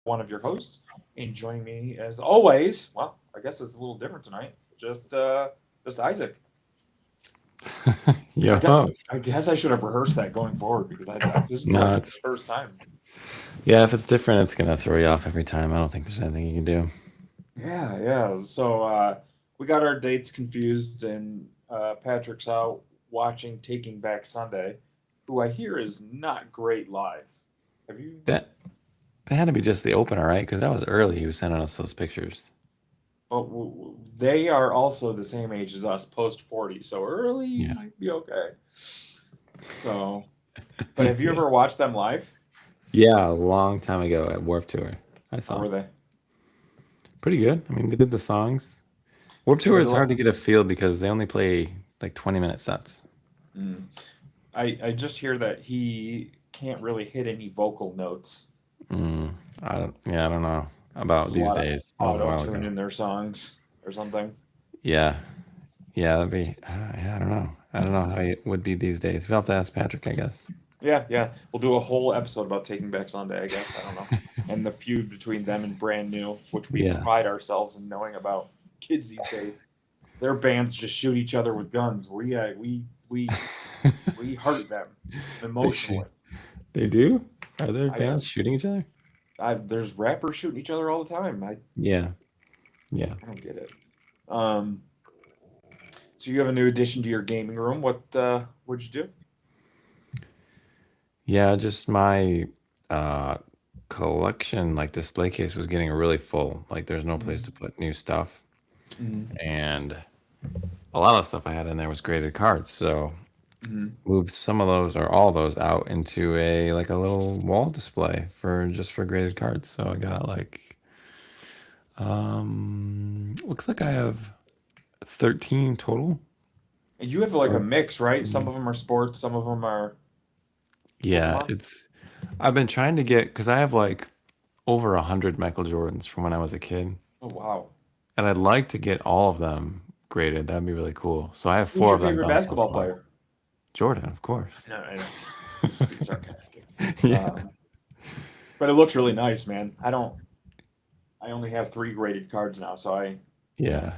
one of your hosts, and joining me as always. Well, I guess it's a little different tonight. Just Isaac. I guess Yo, I guess I should have rehearsed that going forward because this is no, like the it's first time. yeah. If it's different, it's gonna throw you off every time. I don't think there's anything you can do. Yeah. So we got our dates confused, and Patrick's out watching Taking Back Sunday, who I hear is not great live. Have you? That that had to be just the opener, right? Because that was early. He was sending us those pictures. But they are also the same age as us, post 40, so early Yeah, might be okay. So, but have you ever watched them live? yeah. A long time ago at Warp Tour, I How saw. were they? Pretty good. I mean, they did the songs. Warp Tour Were they is like? hard to get a feel because they only play like 20-minute sets. Mm. I just hear that he can't really hit any vocal notes. Mm, I don't. Yeah, I don't know about There's a these lot of days. That was a auto while tune ago. in their songs or something. Yeah, yeah. That'd be. Yeah, I don't know. I don't know how it would be these days. We'll have to ask Patrick, I guess. Yeah. We'll do a whole episode about Taking Back Sunday, I guess. I don't know. And the feud between them and Brand New, which we Yeah. pride ourselves in knowing about kids these days. Their bands just shoot each other with guns. We we hurt them They shoot. emotionally. They do? Are there I bands shooting each other? there's rappers shooting each other all the time. Yeah. Yeah. I don't get it. Um, so you have a new addition to your gaming room. What'd you do? Yeah, just my uh collection, like display case was getting really full. Like there's no place to put new stuff. Mm-hmm. And a lot of stuff I had in there was graded cards. So Mm-hmm. moved some of those or all those out into a like a little wall display for just for graded cards. So I got like looks like I have 13 total. And you have like a So mix, right? Some of them are sports, some of them are yeah, Pokemon. I've been trying to get because I have like over 100 Michael Jordans from when I was a kid, Oh wow. and I'd like to get all of them graded. That'd be really cool. So I have Who's four your of them favorite done so basketball far. player? Jordan, of course. No, I know. Just being sarcastic. Yeah, Um, but it looks really nice, man. I don't. I only have three graded cards now, so I yeah.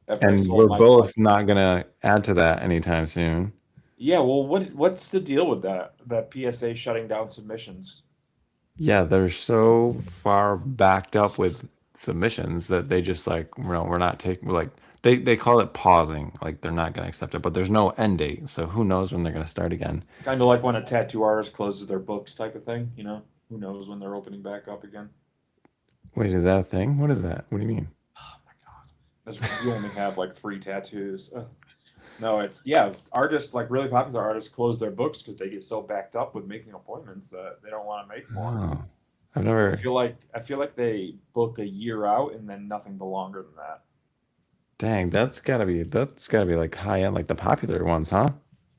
after I And sold we're my both collection. not gonna add to that anytime soon. Yeah, well, what's the deal with that PSA shutting down submissions? Yeah, they're so far backed up with submissions that they just like, well, we're not taking like they call it pausing, like they're not gonna accept it, but there's no end date, so who knows when they're gonna start again. Kind of like when a tattoo artist closes their books, type of thing. Who knows when they're opening back up again? Wait, is that a thing? What is that? What do you mean? Oh my god, you only have like three tattoos. Ugh. No, it's yeah. Artists like really popular artists close their books because they get so backed up with making appointments that they don't want to make more. Oh, I've never. I feel like they book a year out and then nothing but longer than that. Dang, that's gotta be like high end, like the popular ones, huh?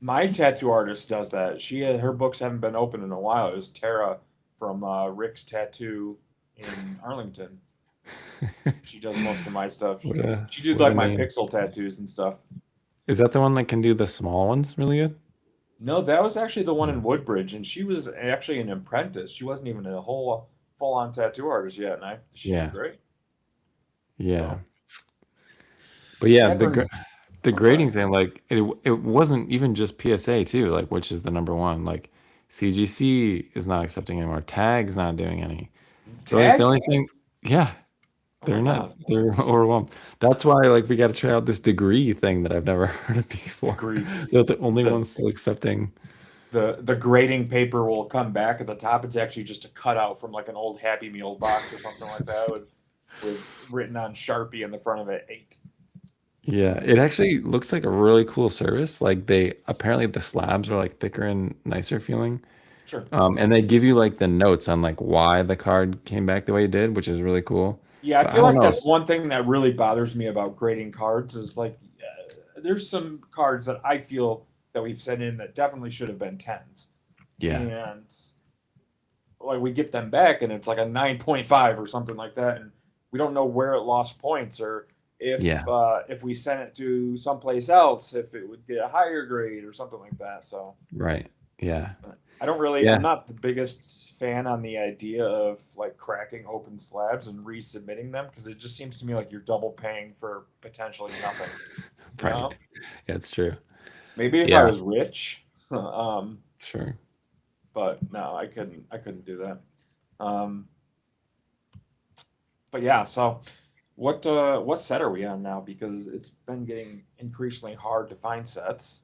My tattoo artist does that. Her books haven't been open in a while. It was Tara from Rick's Tattoo in Arlington. She does most of my stuff. What a She did what a like my name. pixel tattoos and stuff. Is that the one that can do the small ones really good? No, that was actually the one No. in Woodbridge, and she was actually an apprentice. She wasn't even a whole full-on tattoo artist yet, and she did Yeah, great. yeah. So But yeah, Catherine, the I'm sorry. grading thing, like it wasn't even just PSA too, like which is the number one. Like CGC is not accepting anymore. Tag's not doing any. So like the Tag? only thing, yeah, Oh my God, they're overwhelmed. That's why like we got to try out this degree thing that I've never heard of before. degree. They're the only The ones still accepting. the grading paper will come back at the top. It's actually just a cutout from like an old Happy Meal box or something like that with written on Sharpie in the front of it 8. Yeah, it actually looks like a really cool service. Like they apparently the slabs are like thicker and nicer feeling. Sure. And they give you like the notes on like why the card came back the way it did, which is really cool. Yeah, I But I feel don't like know. that's one thing that really bothers me about grading cards is like there's some cards that I feel that we've sent in that definitely should have been tens, Yeah, and like we get them back and it's like a 9.5 or something like that, and we don't know where it lost points or yeah, if we sent it to someplace else if it would get a higher grade or something like that. So right. Yeah. I don't really. I'm Yeah, not the biggest fan on the idea of like cracking open slabs and resubmitting them because it just seems to me like you're double paying for potentially nothing. You right. know, Yeah, it's true. maybe if I Yeah, was rich, sure. but no, I couldn't. I couldn't do that. Um, but yeah, so what set are we on now? Because it's been getting increasingly hard to find sets.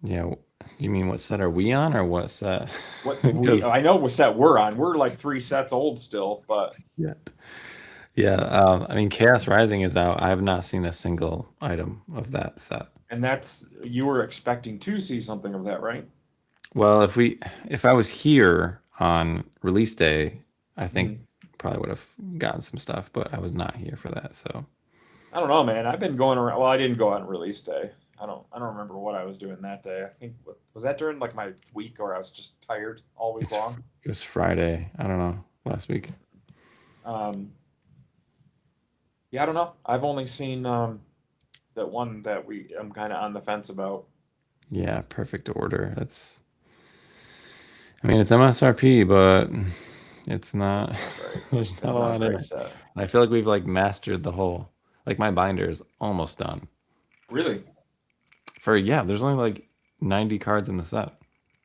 Yeah, you mean what set are we on or what set? What we Because I know what set we're on. We're like 3 sets old still, but yeah, yeah. I mean, Chaos Rising is out. I have not seen a single item of that set. and that's you were expecting to see something of that, right? Well, if I was here on release day, I think Mhm. probably would have gotten some stuff, but I was not here for that. So I don't know, man. I've been going around. Well, I didn't go on release day. I don't remember what I was doing that day. I think was that during like my week, or I was just tired all week long. it was Friday. I don't know, last week. Um, yeah, I don't know. I've only seen that one that I'm kind of on the fence about. Yeah, perfect order. I mean, it's MSRP, but it's not. It's not great. There's not It's a not a lot in great it. set. I feel like we've like mastered the whole. Like my binder is almost done. Really? For yeah, there's only like 90 cards in the set.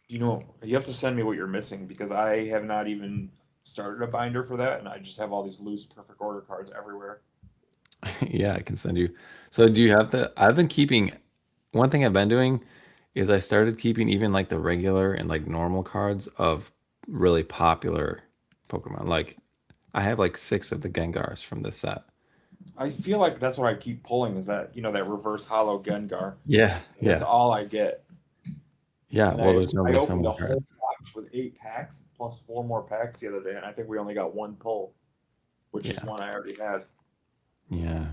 You know, you have to send me what you're missing because I have not even started a binder for that, and I just have all these loose perfect order cards everywhere. Yeah, I can send you. So do you have the? I've been keeping. One thing I've been doing is I started keeping even like the regular and like normal cards of really popular Pokemon. Like I have like 6 of the Gengars from this set. I feel like that's what I keep pulling is that that reverse hollow Gengar. Yeah, That's yeah, all I get, yeah. and Well, there's I only so opened a many whole cards. box with 8 packs plus 4 more packs the other day, and I think we only got one pull, which is Yeah, one I already had. yeah,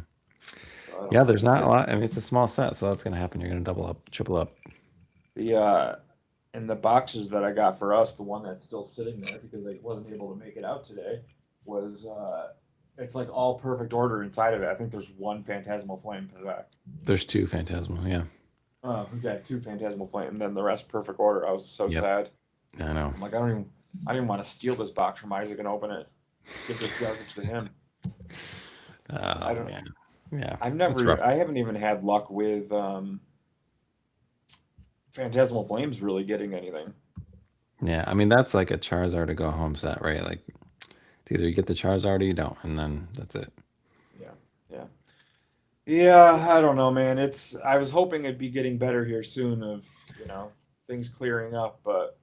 So I don't yeah. know. There's not a lot. I mean, it's a small set, so that's gonna happen. You're gonna double up, triple up. The in the boxes that I got for us, the one that's still sitting there because I wasn't able to make it out today was it's like all perfect order inside of it. I think there's one Phantasmal Flame back. There's 2 Phantasmal. Yeah. Okay, two Phantasmal Flame, and then the rest perfect order. I was so Yep. sad. I know. I'm like, I didn't want to steal this box from Isaac and open it. Give this garbage to him. I Oh don't. man. Yeah. It's rough. I haven't even had luck with Phantasmal Flames really getting anything. Yeah. I mean, that's like a Charizard to go home set, right? Like it's either you get the Charizard or you don't, and then that's it. Yeah, yeah, yeah. I don't know, man. I was hoping it'd be getting better here soon, of things clearing up, but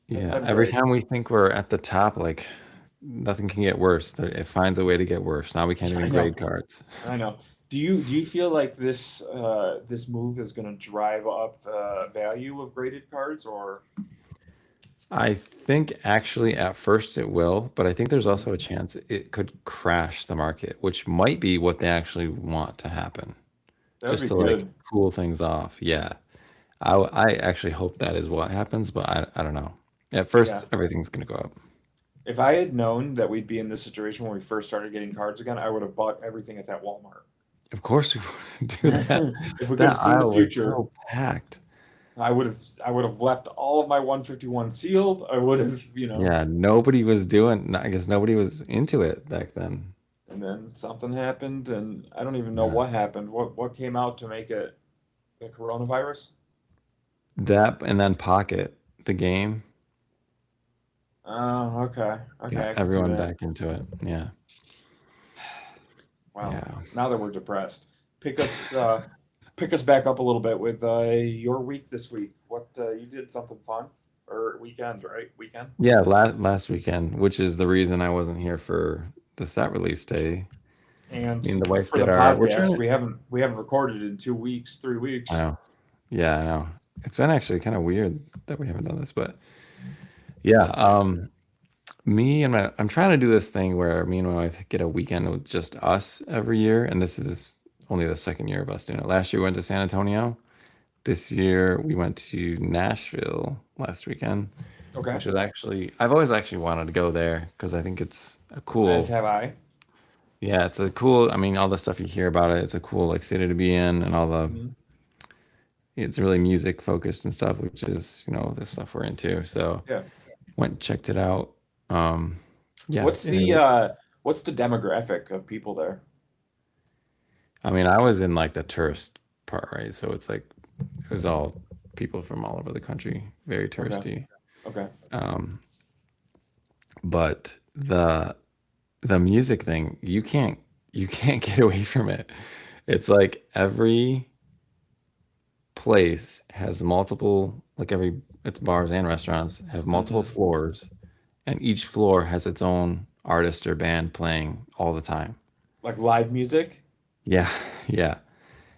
it hasn't Yeah. been Every great. time we think we're at the top, like nothing can get worse. It finds a way to get worse. Now we can't I even know, grade cards. I know. Do you feel like this move is going to drive up the value of graded cards, or I think actually at first it will, but I think there's Mhm. also a chance it could crash the market, which might be what they actually want to happen, that would just be to like good? cool things off. Yeah. I actually hope that is what happens, but I don't know. At Yeah. first, everything's gonna go up. If I had known that we'd be in this situation when we first started getting cards again, I would have bought everything at that Walmart. Of course, we would do that. If we could have That seen the aisle was future, so packed. I would have left all of my 151 sealed. I would have, Yeah, nobody was doing. I guess nobody was into it back then. and then something happened, and I don't even know Yeah. what happened. What came out to make it the coronavirus? That and then Pocket, the game, Oh, okay, okay, got I can see everyone that. back into it. Yeah, Wow. yeah, Now that we're depressed, pick us uh, pick us back up a little bit with your week this week. What you did something fun or weekend, right? Weekend. yeah. Last weekend, which is the reason I wasn't here for the set release day. And Me and the wife for the did our. We're trying podcast, to. we haven't recorded in 2 weeks, three I weeks. know. Yeah, I know. It's been actually kind of weird that we haven't done this, but yeah. Me and I'm trying to do this thing where me and my wife get a weekend with just us every year, and this is only the second year of us doing it. Last year we went to San Antonio. This year we went to Nashville last weekend, Okay. which was actually I've always actually wanted to go there because I think it's a As cool, have I. yeah, I mean, all the stuff you hear about it, it's a cool like city to be in, and all the Mhm. it's really music focused and stuff, which is, the stuff we're into. So Yeah. went and checked it out. Um, yeah, What's and it the was, demographic of people there? I mean, I was in like the tourist part, right? So it's like it was all people from all over the country, very Okay. touristy. Okay. Um, but the music thing, you can't get away from it. It's like every place has multiple, like every it's bars and restaurants have multiple Hmm. floors, and each floor has its own artist or band playing all the time. Like live music? Yeah, yeah.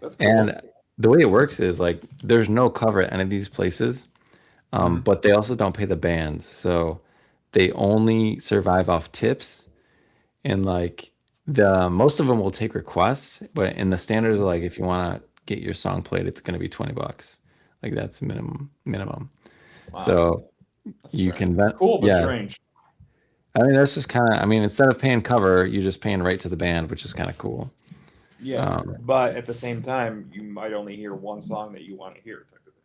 That's cool. And the way it works is like there's no cover at any of these places, Hmm. but they also don't pay the bands, so they only survive off tips. And like the most of them will take requests, but in the standards are like if you want to get your song played, it's going to be $20. Like that's minimum. Wow. So That's you strange. can vent. Cool but Yeah. strange. I mean, that's just kind of, I mean, instead of paying cover, you're just paying right to the band, which is kind of cool. Yeah. Um, But at the same time, you might only hear one song that you want to hear, type of thing.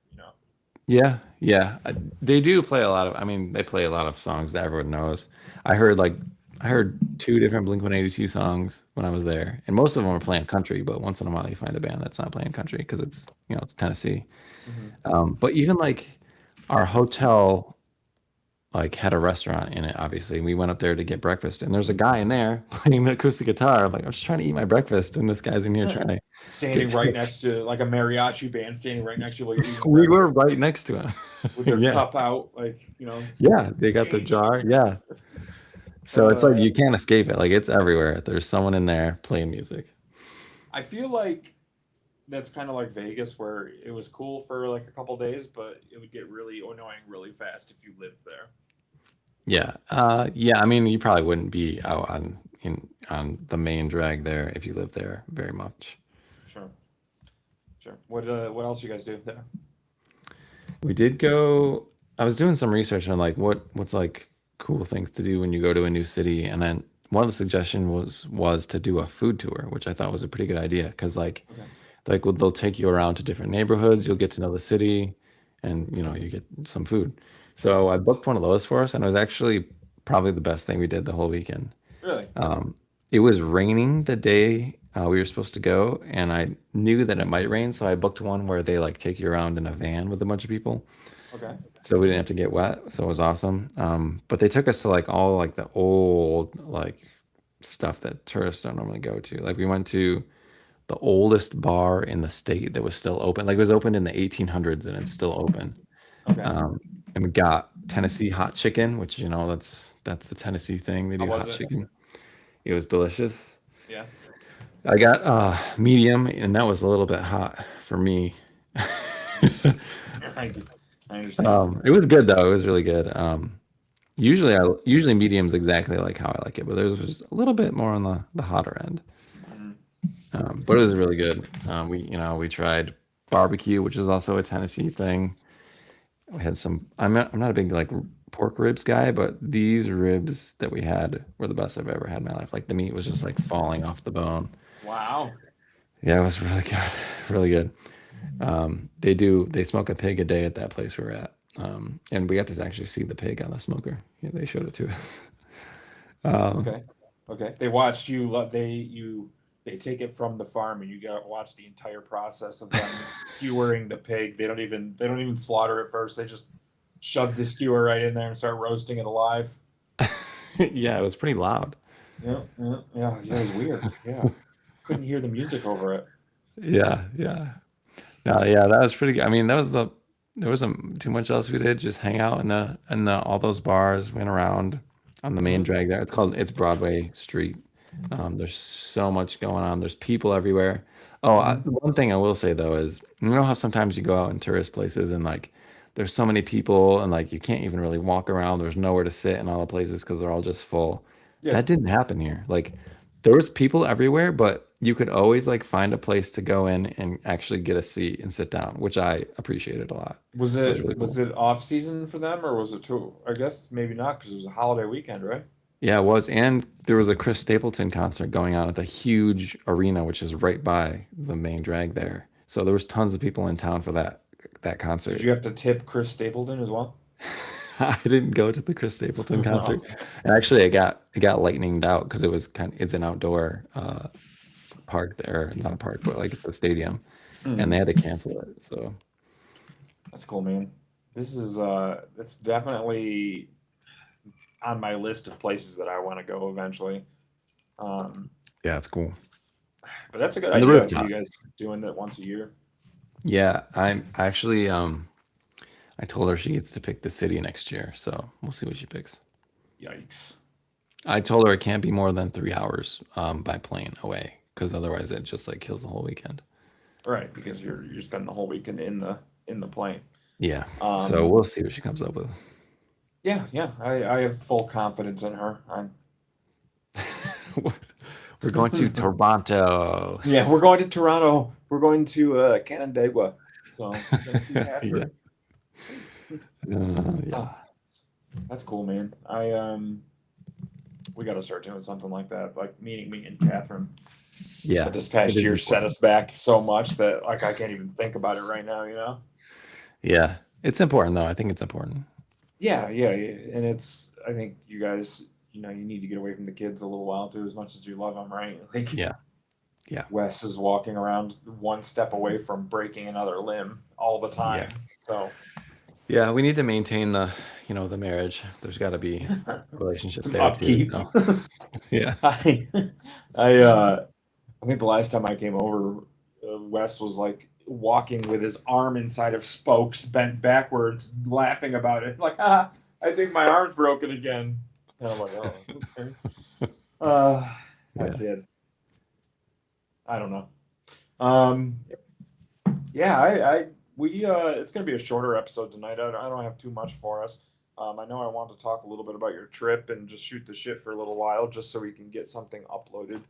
yeah, yeah. They do play a lot of, I mean, they play a lot of songs that everyone knows. I heard like, I heard two different Blink 182 songs when I was there, and most of them are playing country, but once in a while you find a band that's not playing country because it's, it's Tennessee. Hmm. But even like our hotel like had a restaurant in it, obviously. We went up there to get breakfast, and there's a guy in there playing an acoustic guitar. I'm like, I'm just trying to eat my breakfast, and this guy's in here trying to get Standing right tips. next to like a mariachi band, standing right next to you while you're eating your We were breakfast right next to him. with their Yeah. cup out, like Yeah, they got the change. jar. Yeah. So it's like Uh, you can't escape it. Like it's everywhere. There's someone in there playing music. I feel like that's kind of like Vegas, where it was cool for like a couple days, but it would get really annoying really fast if you lived there. Yeah. Yeah, I mean, you probably wouldn't be out on the main drag there if you lived there very much. Sure, sure. What else you guys do there? We did go. I was doing some research on like what's like cool things to do when you go to a new city, and then one of the suggestion was to do a food tour, which I thought was a pretty good idea because Okay. well, they'll take you around to different neighborhoods, you'll get to know the city, and you get some food. So I booked one of those for us, and it was actually probably the best thing we did the whole weekend. Really? Um, it was raining the day we were supposed to go, and I knew that it might rain, so I booked one where they like take you around in a van with a bunch of people, Okay. so we didn't have to get wet. So it was awesome. But they took us to like all like the old like stuff that tourists don't normally go to. Like we went to the oldest bar in the state that was still open. Like it was opened in the 1800s and it's still open. Okay. Um, and we got Tennessee hot chicken, which that's the Tennessee thing. They How do was hot it? chicken. It was delicious. Yeah. I got medium, and that was a little bit hot for me. I I understand. It was good though. It was really good. Usually medium's exactly like how I like it, but there's just a little bit more on the hotter end. Mhm. But it was really good. We tried barbecue, which is also a Tennessee thing. We had some. I'm not a big like pork ribs guy, but these ribs that we had were the best I've ever had in my life. Like the meat was just like falling off the bone. Wow. Yeah, it was really good, really good. They smoke a pig a day at that place we were at, and we got to actually see the pig on the smoker. Yeah, they showed it to us. Um, Okay. Okay. They watched you. They take it from the farm, and you got to watch the entire process of them skewering the pig. They don't even slaughter it first. They just shove the skewer right in there and start roasting it alive. yeah, it was pretty loud. Yeah. Yeah. Yeah. Yeah. It was weird. Yeah. Couldn't hear the music over it. Yeah, yeah. No, yeah, that was pretty good. I mean, there wasn't too much else we did. Just hang out in the all those bars, went around on the main Hmm. drag there. It's Broadway Street. There's so much going on. There's people everywhere. Oh, Hmm. one thing I will say though is you know how sometimes you go out in tourist places and like there's so many people and like you can't even really walk around. There's nowhere to sit in all the places because they're all just full. Yeah. That didn't happen here. Like there was people everywhere, but you could always like find a place to go in and actually get a seat and sit down, which I appreciated a lot. Was That was it really was cool. it off season for them, or was it too? I guess maybe not, because it was a holiday weekend, right? Yeah, it was. And there was a Chris Stapleton concert going on at the huge arena, which is right by the main drag there. So there was tons of people in town for that that Did concert. you have to tip Chris Stapleton as well? I didn't go to the Chris Stapleton concert, Okay. and actually, I got lightninged out because it's an outdoor park there. It's not a park, but like it's a stadium, and they Hmm. had to cancel it. So That's cool, man. This is it's definitely on my list of places that I want to go eventually. Um, yeah, it's cool. but that's a good And the idea for rooftop. you guys doing that once a year. Yeah, I'm actually I told her she gets to pick the city next year, so we'll see what she picks. Yikes. I told her it can't be more than 3 hours by plane away, because otherwise it just like kills the whole weekend. Right, because you're spending the whole weekend in the plane. Yeah. So Um, we'll see what she comes up with. yeah, yeah. I have full confidence in her. I'm We're going to Toronto. yeah, we're going to Toronto. We're going to Canandaigua. So we're gonna see Yeah. Patrick. Yeah. Ah, that's cool, man. We got to start doing something like that, like meeting me and Catherine. Yeah. But this It past is year set important. us back so much that like I can't even think about it right now. You know? Yeah. It's important though. I think it's important. Yeah, yeah, yeah. And it's I think you guys, you need to get away from the kids a little while too, as much as you love them, right? I think Yeah. Yeah. Wes is walking around one step away from breaking another limb all the Yeah. time. So Yeah. We need to maintain the marriage. There's got to be a relationship some there too. upkeep. So, yeah. I I think the last time I came over, Wes was like walking with his arm inside of spokes, bent backwards, laughing about it. Like, I think my arm's broken again. And I'm like, oh, okay. Uh, that Yeah. kid. I don't know. Um, yeah, it's gonna be a shorter episode tonight. I don't have too much for us. I know I want to talk a little bit about your trip and just shoot the shit for a little while, just so we can get something uploaded.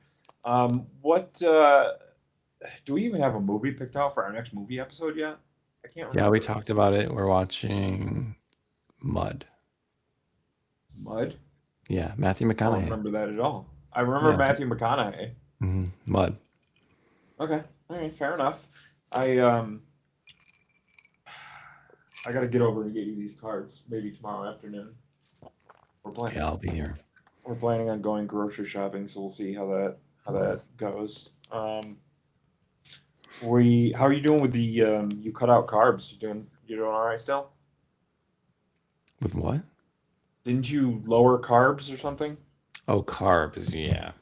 What do we even have a movie picked out for our next movie episode yet? I can't Yeah. We remember. talked about it. We're watching Mud. Mud? Yeah. Matthew I don't McConaughey. remember that at all. I remember Yeah. Matthew McConaughey. Mud. Okay, all right, fair enough. I um I gotta get over and get you these cards maybe tomorrow afternoon. We're Yeah. planning I'll be here. we're planning on going grocery shopping, so we'll see how that goes. We how are you doing with the you cut out carbs? You doing all right still? With what? Didn't you lower carbs or something? Oh, carbs. Yeah.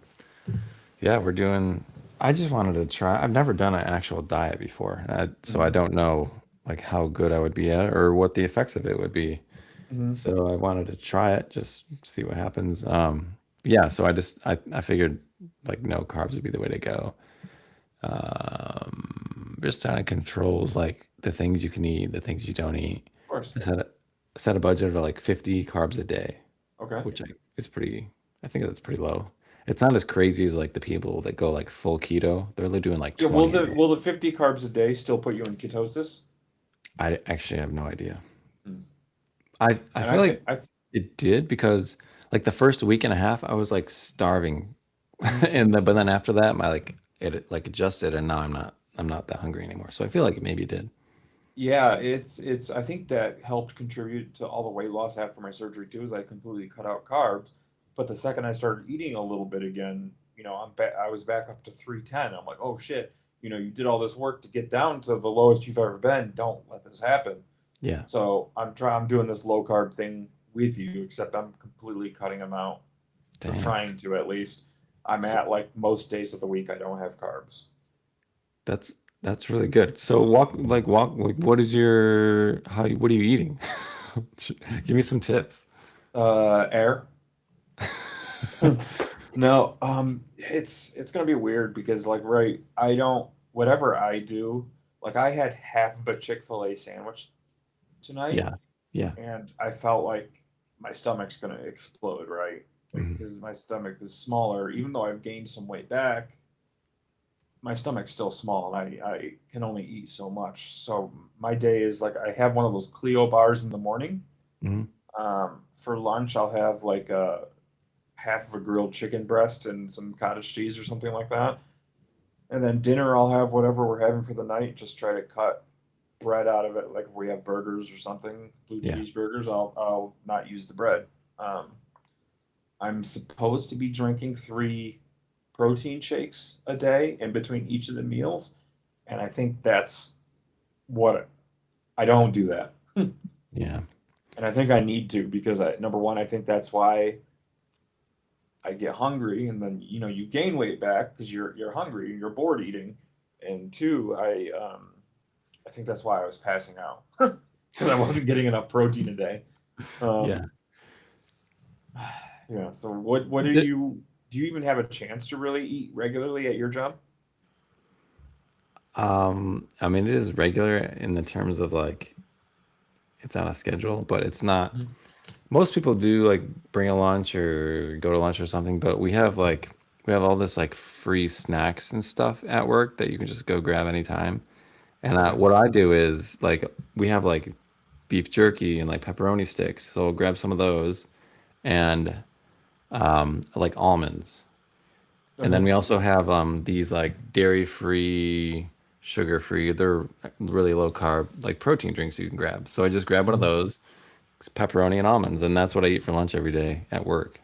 Yeah, we're doing. I just wanted to try. I've never done an actual diet before, so I Mm-hmm. don't know like how good I would be at it or what the effects of it would be. Mm-hmm. So I wanted to try it, just see what happens. Yeah. So I figured like no carbs would be the way to go. Just kind of controls like the things you can eat, the things you don't eat. Of course. I set a budget of like 50 carbs a day, Okay. which is pretty. I think that's pretty low. It's not as crazy as like the people that go like full keto. They're only doing like Yeah. Will 20 a the day. will the 50 carbs a day still put you in ketosis? I actually have no idea. Mm. I And feel I think like I. it did because like the first week and a half I was like starving, Mhm. but then after that my like it like adjusted and now I'm not that hungry anymore. So I feel like maybe it did. Yeah, it's I think that helped contribute to all the weight loss after my surgery too, is I completely cut out carbs. But the second I started eating a little bit again, I was back up to 310. I'm like, oh shit, you did all this work to get down to the lowest you've ever been. Don't let this happen. Yeah. So I'm doing this low carb thing with you, except I'm completely cutting them out, or Dang. trying to at least. I'm So at like most days of the week I don't have carbs. that's that's really good. So walk like what is your what are you eating? Give me some tips. Air. No, it's gonna be weird because like right, I don't whatever I do, like I had half of a Chick-fil-A sandwich tonight Yeah. Yeah. and I felt like my stomach's gonna explode, right? Like Mhm. because my stomach is smaller, even though I've gained some weight back, my stomach's still small and I can only eat so much. So my day is like I have one of those Clio bars in the morning. Mhm. For lunch, I'll have like a half of a grilled chicken breast and some cottage cheese or something like that. And then dinner, I'll have whatever we're having for the night. Just try to cut bread out of it. Like if we have burgers or something, blue Yeah. cheeseburgers, I'll not use the bread. Um, I'm supposed to be drinking 3 protein shakes a day in between each of the meals, and I think that's what I don't do that. Yeah. And I think I need to because number one, I think that's why I get hungry, and then you gain weight back because you're hungry and you're bored eating. And two, I think that's why I was passing out because I wasn't getting enough protein a day. Yeah. Um, yeah. So what The- do you even have a chance to really eat regularly at your job? I mean, it is regular in the terms of like it's on a schedule, but it's not. Mhm. Most people do like bring a lunch or go to lunch or something, but we have all this like free snacks and stuff at work that you can just go grab anytime. And Okay. what I do is like we have like beef jerky and like pepperoni sticks, so I'll grab some of those and like almonds. And then Okay. we also have these like dairy-free, sugar-free, they're really low carb, like protein drinks you can grab. So I just grab one of Mhm. those, it's pepperoni and almonds, and that's what I eat for lunch every day at work.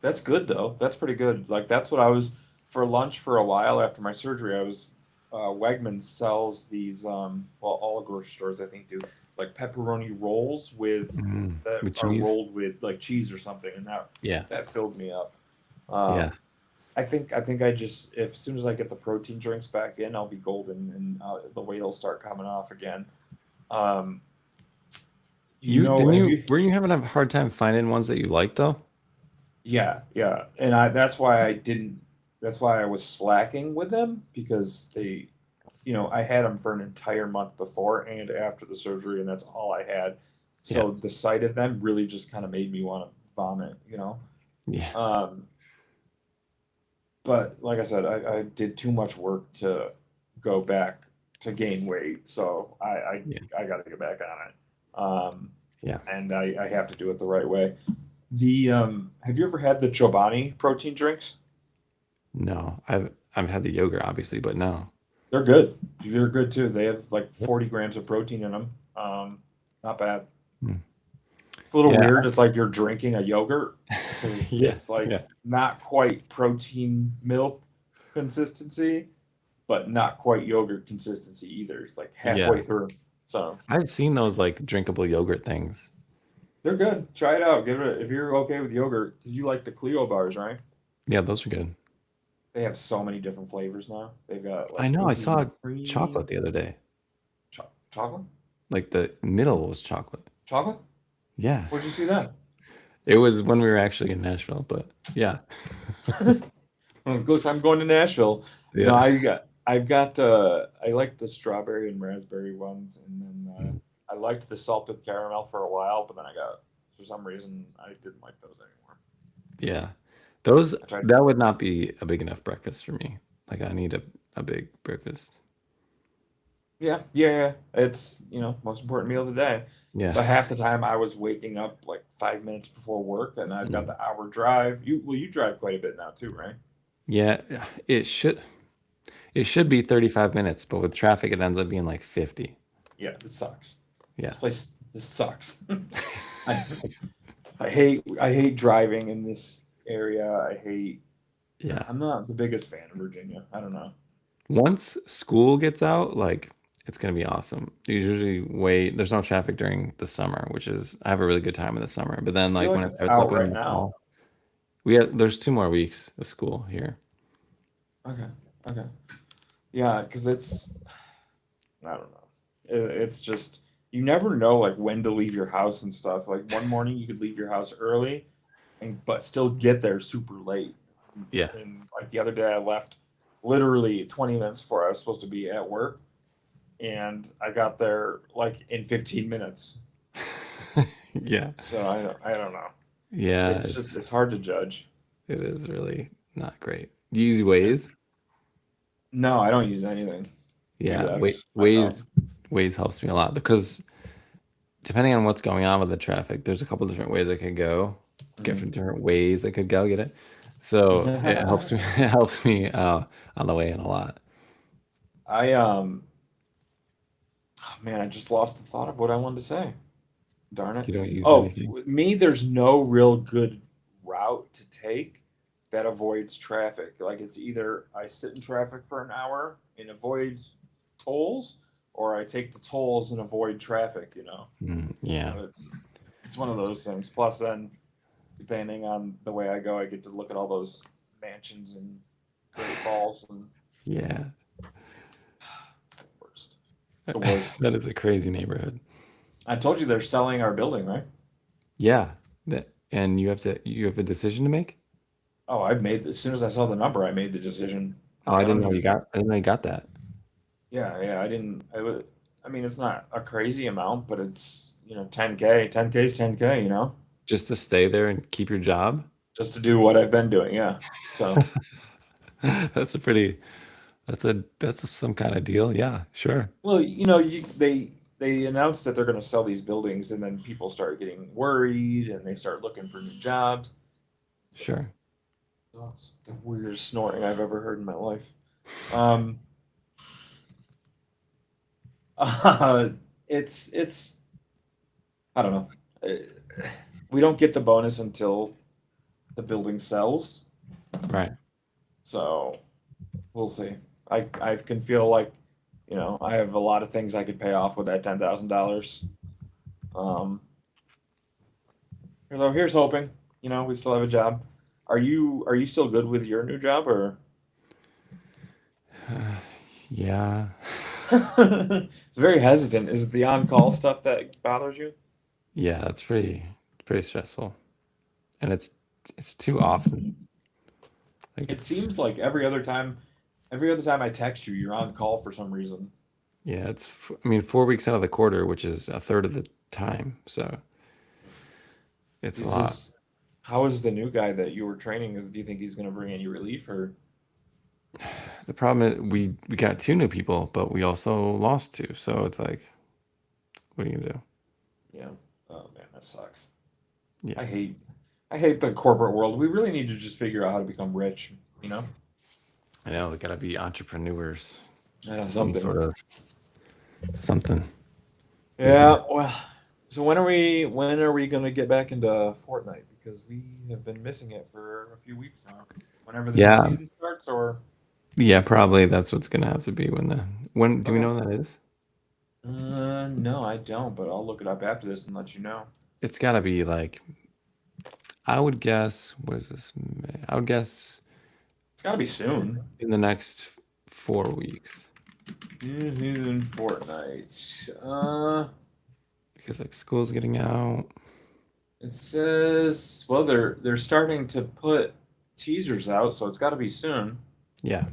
That's good though. That's pretty good. Like that's what I was for lunch for a while after my surgery. I was Wegmans sells these well all the grocery stores I think do like pepperoni rolls that With are cheese? rolled with like cheese or something, and Yeah. that filled me up. Yeah. Um, I think I just if as soon as I get the protein drinks back in, I'll be golden and the weight will start coming off again. Um, You didn't have you you? were you having a hard time finding ones that you like though? Yeah, yeah, and I that's why I didn't. That's why I was slacking with them because I had them for an entire month before and after the surgery, and that's all I had. Yeah. So the sight of them really just kind of made me want to vomit. Yeah. Um, but like I said, I did too much work to go back to gain weight, so Yeah. I got to get back on it. Yeah. And I have to do it the right way. The have you ever had the Chobani protein drinks? No. I've had the yogurt obviously, but no. They're good. They're good too. They have like 40 grams of protein in them. Not bad. Hmm. It's a little Yeah. weird. It's like you're drinking a yogurt because Yeah. it's like Yeah. not quite protein milk consistency, but not quite yogurt consistency either. It's like Yeah. halfway through. So I've seen those like drinkable yogurt things. they're good. Try it out. Give it if you're okay with yogurt because you like the Clio bars, right? Yeah, those are good. They have so many different flavors now. They've got I like know. I cookies saw and chocolate cream, the other day. chocolate, Like the middle was chocolate. chocolate. Yeah. Where'd you see that? It was when we were actually in Nashville, but yeah. Look, I'm going to Nashville. No, Yeah. I like the strawberry and raspberry ones, and then Mm. I liked the salted caramel for a while, but then I got for some reason I didn't like those anymore. Yeah. Those I tried. that would not be a big enough breakfast for me. Like I need a big breakfast. Yeah, yeah, yeah. It's most important meal of the day. Yeah. But half the time I was waking up like 5 minutes before work, and I've got Mm. the hour drive. You drive quite a bit now too, right? Yeah, it should be 35 minutes, but with traffic it ends up being like 50. Yeah, it sucks. Yeah. This sucks. I I hate driving in this area. Yeah. I'm not the biggest fan of Virginia. I don't know. Once school gets out, like it's gonna be awesome. You usually wait, there's no traffic during the summer, which is I have a really good time in the summer. But then I feel like when like it it's starts up out in right the now. fall, there's 2 more weeks of school here. Okay. Okay. Yeah, because I don't know. It's just you never know like when to leave your house and stuff. Like one morning you could leave your house early and but still get there super late. Yeah. And like the other day I left literally 20 minutes before I was supposed to be at work and I got there like in 15 minutes. Yeah. So I don't know. Yeah, It's hard to judge. it is really not great. Do you use Waze? No, I don't use anything. Maybe Yeah, that's I don't know. Waze helps me a lot because depending on what's going on with the traffic, there's a couple different ways I could go, different ways I could go get it. So it helps me Mhm. it helps me on the way in a lot. I Oh, man, I just lost the thought of what I wanted to say. Darn it. You don't use Oh, anything. with me, there's no real good route to take that avoids traffic. Like it's either I sit in traffic for an hour and avoid tolls, or I take the tolls and avoid traffic. Yeah. It's one of those things. Plus, then depending on the way I go, I get to look at all those mansions in Great Falls, and Yeah. it's the worst. It's the worst. That is a crazy neighborhood. I told you they're selling our building, right? Yeah. And you have a decision to make? Oh, I made as soon as I saw the number, I made the decision. Oh, Like I don't even. I didn't know you got that. Yeah, yeah. I didn't. I would. I mean, it's not a crazy amount, but it's 10K. 10K is 10K. Just to stay there and keep your job? Just to do what I've been doing. Yeah. So That's a pretty that's some kind of deal. Yeah, sure. well, they announced that they're going to sell these buildings, and then people start getting worried, and they start looking for new jobs. So Sure. it's the weirdest snoring I've ever heard in my life. Um, it's I don't know. We don't get the bonus until the building sells, Right. so we'll see. I can feel like I have a lot of things I could pay off with that $10,000. Um, so here's hoping. We still have a job. Are you still good with your new job or? Yeah. It's very hesitant. Is it the on-call stuff that bothers you? Yeah, it's pretty stressful. And it's too often. Like It it's seems like every other time I text you, you're on call for some reason. yeah, I mean 4 weeks out of the quarter, which is a third of the time. So it's a Is lot. this How is the new guy that you were training? Do you think he's going to bring any relief or? The problem is we got two new people, but we also lost two. So it's like, what are you gonna do? Yeah. Oh man, that sucks. I Yeah. hate I hate the corporate world. We really need to just figure out how to become rich. You know, I know they gotta be entrepreneurs. Some something. sort of something. Business. Yeah. Well, so when are we going to get back into Fortnite? Because we have been missing it for a few weeks now. Whenever the new Yeah. season starts, or Yeah, probably that's what's gonna have to be when do we okay. know when that is? No, I don't, but I'll look it up after this and let you know. It's gotta be like I would guess what is this? I would guess It's got to be soon. in the next 4 weeks New season Fortnite. because like school's getting out. It says, well, they're starting to put teasers out, so it's got to be soon. Yeah,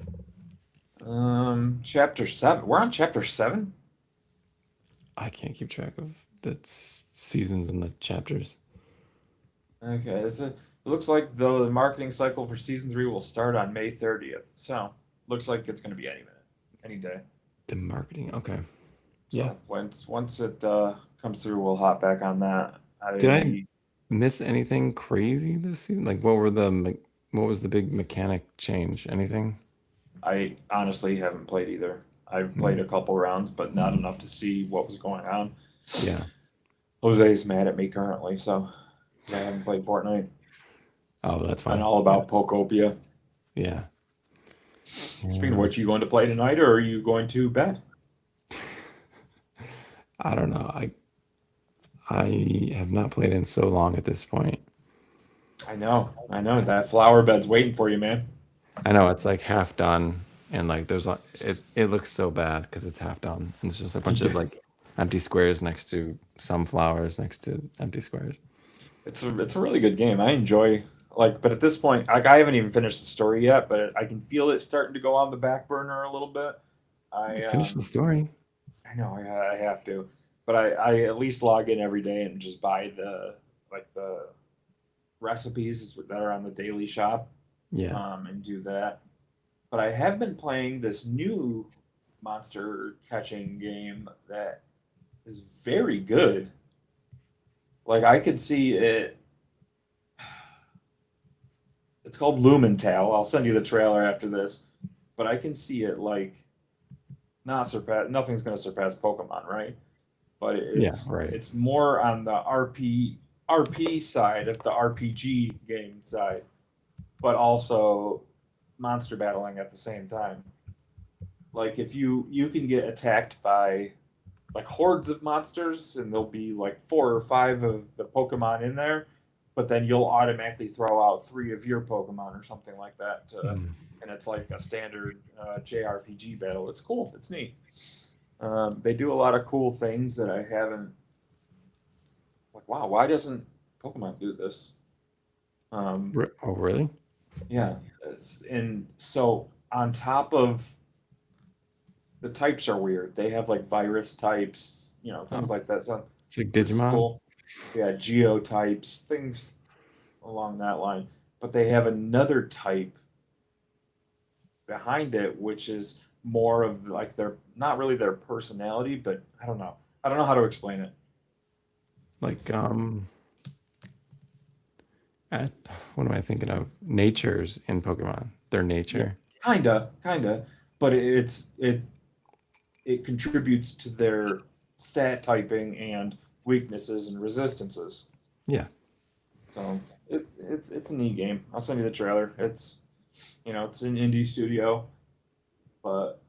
Chapter 7. We're on chapter 7? I can't keep track of the seasons and the chapters. Okay, it looks like though the marketing cycle for season 3 will start on May 30th. So, looks like it's going to be any minute, any day. The marketing. Okay. Yeah. So, once it comes through, we'll hop back on that. Did I miss anything crazy this season? Like what was the big mechanic change? Anything? I honestly haven't played either. I've played Hmm. a couple rounds, but not enough to see what was going on. Yeah. Jose's mad at me currently, so I haven't played Fortnite. Oh, that's I'm fine. all about Pokopia. Yeah. Speaking of Yeah. which, you going to play tonight, or are you going to bed? I don't know. I have not played in so long at this point. I know. That flower bed's waiting for you, man. I know it's like half done, and like there's like it looks so bad because it's half done. And it's just a bunch of Yeah. like empty squares next to some flowers next to empty squares. It's a really good game. I enjoy but at this point, like I haven't even finished the story yet, but I can feel it starting to go on the back burner a little bit. I Finish the story. I know I have to, but I at least log in every day and just buy the recipes that are on the daily shop, Yeah. and do that. But I have been playing this new monster catching game that is very good. Like I could see it. It's called Lumental. I'll send you the trailer after this, but I can see it like not surpass. Nothing's going to surpass Pokemon, right? But Yeah, right. it's more on the RP side of the RPG game side, but also monster battling at the same time. Like if you can get attacked by like hordes of monsters, and there'll be like 4 or 5 of the Pokemon in there, but then you'll automatically throw out 3 of your Pokemon or something like that, Mm. and it's like a standard JRPG battle. It's cool. It's neat. They do a lot of cool things that I haven't. Like, wow, why doesn't Pokemon do this? Um, Oh, really? yeah, and so on top of the types are weird. They have like virus types, Oh, things like that. So it's like which is Digimon. cool. Yeah, geotypes, things along that line. But they have another type behind it, which is more of like their not really their personality, but I don't know. I don't know how to explain it. Like It's at what am I thinking of? Natures in Pokemon. Their yeah, nature. kinda, but it contributes to their stat typing and weaknesses and resistances. Yeah. So it's a neat game. I'll send you the trailer. It's an indie studio, but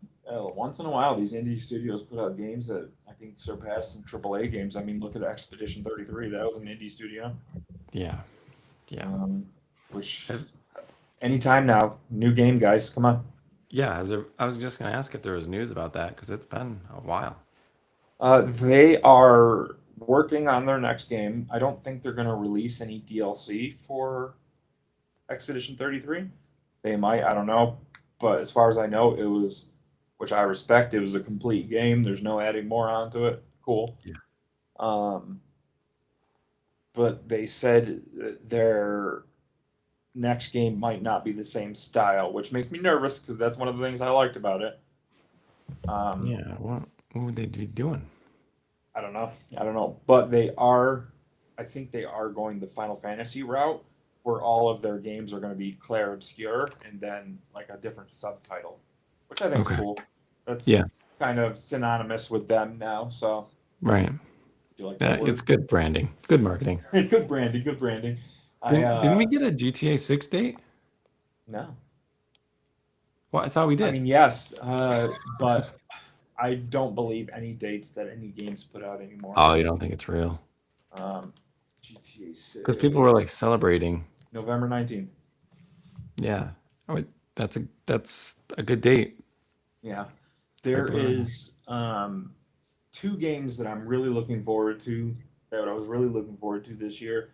once in a while these indie studios put out games that I think surpass some AAA games. I mean, look at Expedition 33. That was an indie studio. Yeah. Yeah. Um, which Have- anytime now, new game, guys. Come on. Yeah, I was just gonna ask if there was news about that because it's been a while. They are working on their next game. I don't think they're going to release any DLC for Expedition 33. They might, I don't know. But as far as I know, which I respect, it was a complete game. There's no adding more onto it. Cool. Yeah. Um, but they said their next game might not be the same style, which makes me nervous because that's one of the things I liked about it. Um, Yeah. What would they be doing? I don't know. I don't know. But they are, I think they are going the Final Fantasy route where all of their games are going to be Clair Obscur and then like a different subtitle, which I think is Okay. cool. That's Yeah. kind of synonymous with them now. So, Right. do you like that Yeah, it's word? good branding. Good marketing. Good branding. Good branding. I, Didn't we get a GTA 6 date? no. Well, I thought we I did. mean, yes, but I don't believe any dates that any games put out anymore. Oh, you don't think it's real? Um, GTA Because people were 6, like celebrating. November 19th. Yeah. That's a good date. Yeah. Right There behind. is 2 games that I'm really looking forward to, that I was really looking forward to this year.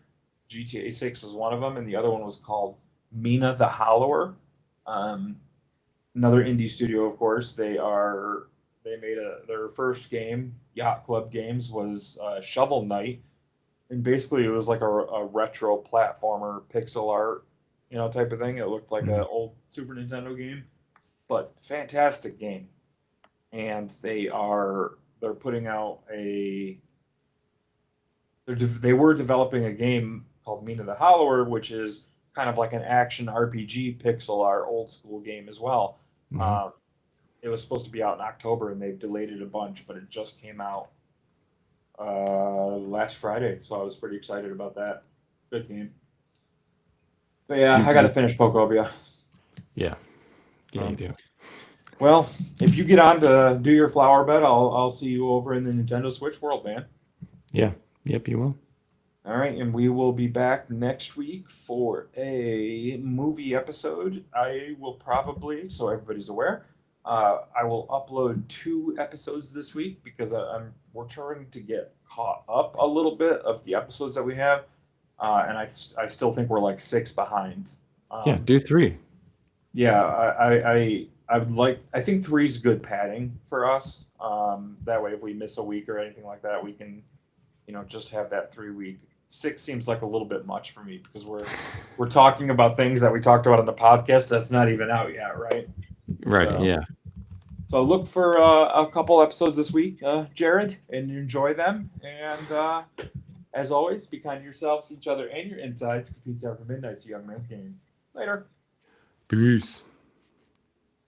GTA 6 is one of them, and the other one was called Mina the Hollower. Um, Another indie studio, of course. They made their first game, Yacht Club Games, was Shovel Knight, and basically it was like a retro platformer pixel art, type of thing. It looked like an Mhm. old Super Nintendo game, but fantastic game. And they're putting out they were developing a game called Mina the Hollower, which is kind of like an action RPG pixel art old school game as well. Mhm. Um, it was supposed to be out in October, and they've delayed it a bunch, but it just came out last Friday, so I was pretty excited about that. Good game. But Do yeah, I got to you, finish Pokobia. yeah. Yeah, you Um, do. well, if you get on to do your flower bed, I'll see you over in the Nintendo Switch world, man. Yeah. Yep, you will. All right, and we will be back next week for a movie episode. I will probably, so everybody's aware, I will upload 2 episodes this week because we're trying to get caught up a little bit of the episodes that we have, and I still think we're like 6 behind. Yeah, Um, do 3. yeah, I would like. I think three's good padding for us. That way, if we miss a week or anything like that, we can, just have that 3 week. 6 seems like a little bit much for me because we're talking about things that we talked about on the podcast that's not even out yet, right? Right, So yeah. so look for a couple episodes this week, Jared, and enjoy them. And as always, be kind to yourselves, each other, and your insides, because pizza after midnight's a young man's game. Later. Peace.